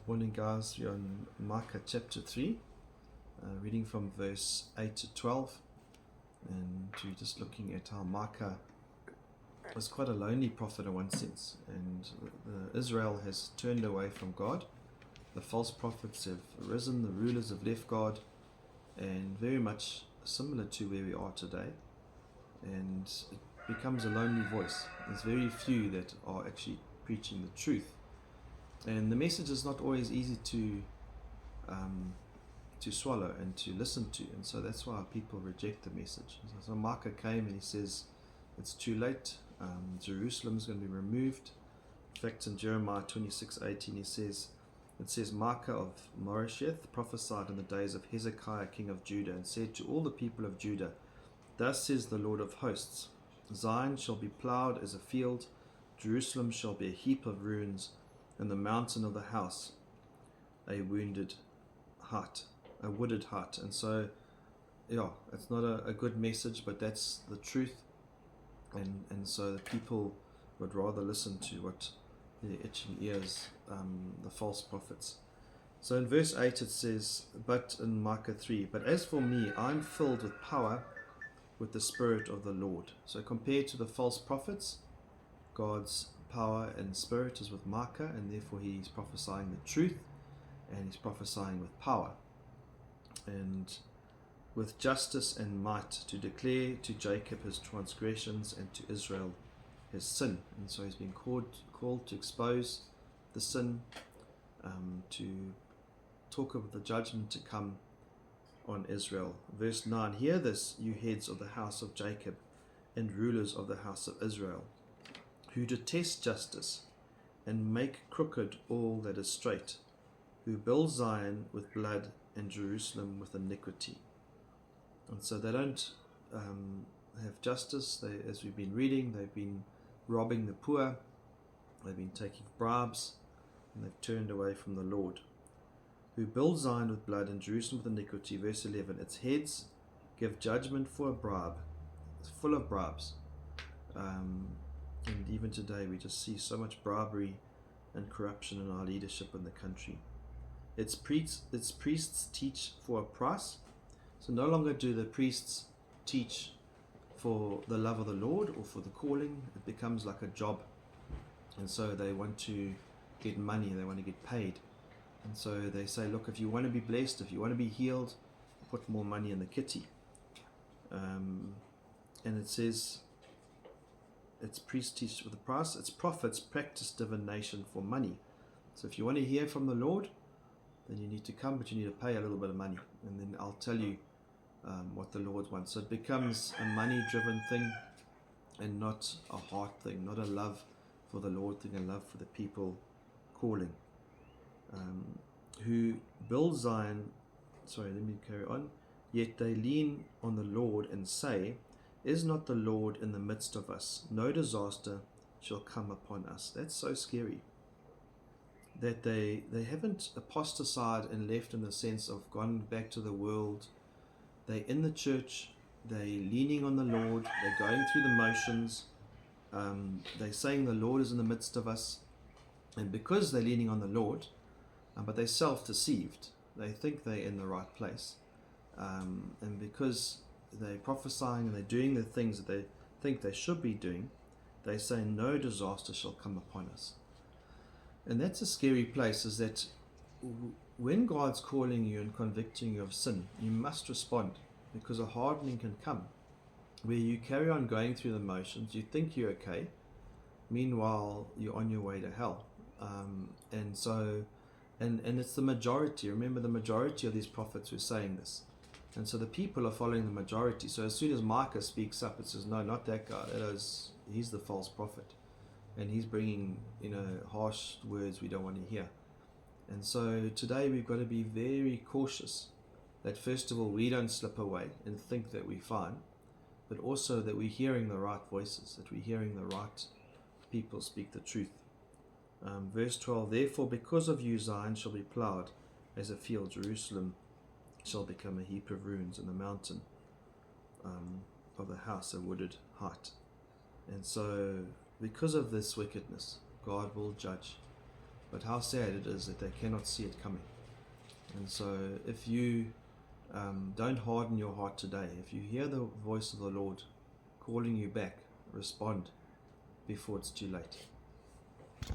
Morning, guys. We're on Micah chapter 3, reading from verse 8 to 12. And we're just looking at how Micah was quite a lonely prophet in one sense. And Israel has turned away from God. The false prophets have risen, the rulers have left God, and very much similar to where we are today. And it becomes a lonely voice. There's very few that are actually preaching the truth. And the message is not always easy to swallow and to listen to, and so that's why people reject the message. So Micah came and he says it's too late. Jerusalem is going to be removed. In fact, in Jeremiah 26:18 it says Micah of Moresheth prophesied in the days of Hezekiah king of Judah, and said to all the people of Judah, thus says the Lord of hosts, Zion shall be plowed as a field, Jerusalem shall be a heap of ruins, and the mountain of the house a wooded hut. And so, it's not a good message, but that's the truth. And so the people would rather listen to what their itching ears, the false prophets. So in verse 8 it says, but in Micah 3, but as for me, I'm filled with power, with the Spirit of the Lord. So compared to the false prophets, God's power and spirit is with Micah, and therefore he's prophesying the truth, and he's prophesying with power and with justice and might, to declare to Jacob his transgressions and to Israel his sin. And so he's been called to expose the sin, to talk of the judgment to come on Israel. Verse 9, hear this, you heads of the house of Jacob and rulers of the house of Israel, who detest justice and make crooked all that is straight, who build Zion with blood and Jerusalem with iniquity. And so they don't have justice. As we've been reading, they've been robbing the poor, they've been taking bribes, and they've turned away from the Lord. Who build Zion with blood and Jerusalem with iniquity. Verse 11, its heads give judgment for a bribe. It's full of bribes. And even today we just see so much bribery and corruption in our leadership in the country. Its priests teach for a price. So no longer do the priests teach for the love of the Lord or for the calling. It becomes like a job. And so they want to get money, they want to get paid. And so they say, look, if you want to be blessed, if you want to be healed, put more money in the kitty. And it says, its priests teach with a price, its prophets practice divination for money. So if you want to hear from the Lord, then you need to come, but you need to pay a little bit of money, and then I'll tell you what the Lord wants. So it becomes a money-driven thing and not a heart thing, not a love for the Lord thing, a love for the people calling. Who build Zion, let me carry on. Yet they lean on the Lord and say, is not the Lord in the midst of us? No disaster shall come upon us. That's so scary. That they haven't apostatized and left in the sense of gone back to the world. They're in the church. They're leaning on the Lord. They're going through the motions. They're saying the Lord is in the midst of us. And because they're leaning on the Lord, but they're self-deceived. They think they're in the right place. And because they're prophesying and they're doing the things that they think they should be doing, they say no disaster shall come upon us. And that's a scary place, is that when God's calling you and convicting you of sin, you must respond, because a hardening can come where you carry on going through the motions, you think you're okay, meanwhile you're on your way to hell. And it's the majority. Remember, the majority of these prophets were saying this. And so the people are following the majority. So as soon as Micah speaks up, it says, no, not that guy. He's the false prophet. And he's bringing, harsh words we don't want to hear. And so today we've got to be very cautious that, first of all, we don't slip away and think that we're fine, but also that we're hearing the right voices, that we're hearing the right people speak the truth. Verse 12, therefore, because of you, Zion shall be plowed as a field, Jerusalem shall become a heap of ruins, and the mountain of the house a wooded height. And so because of this wickedness, God will judge. But how sad it is that they cannot see it coming. And so if you don't harden your heart today, if you hear the voice of the Lord calling you back, respond before it's too late.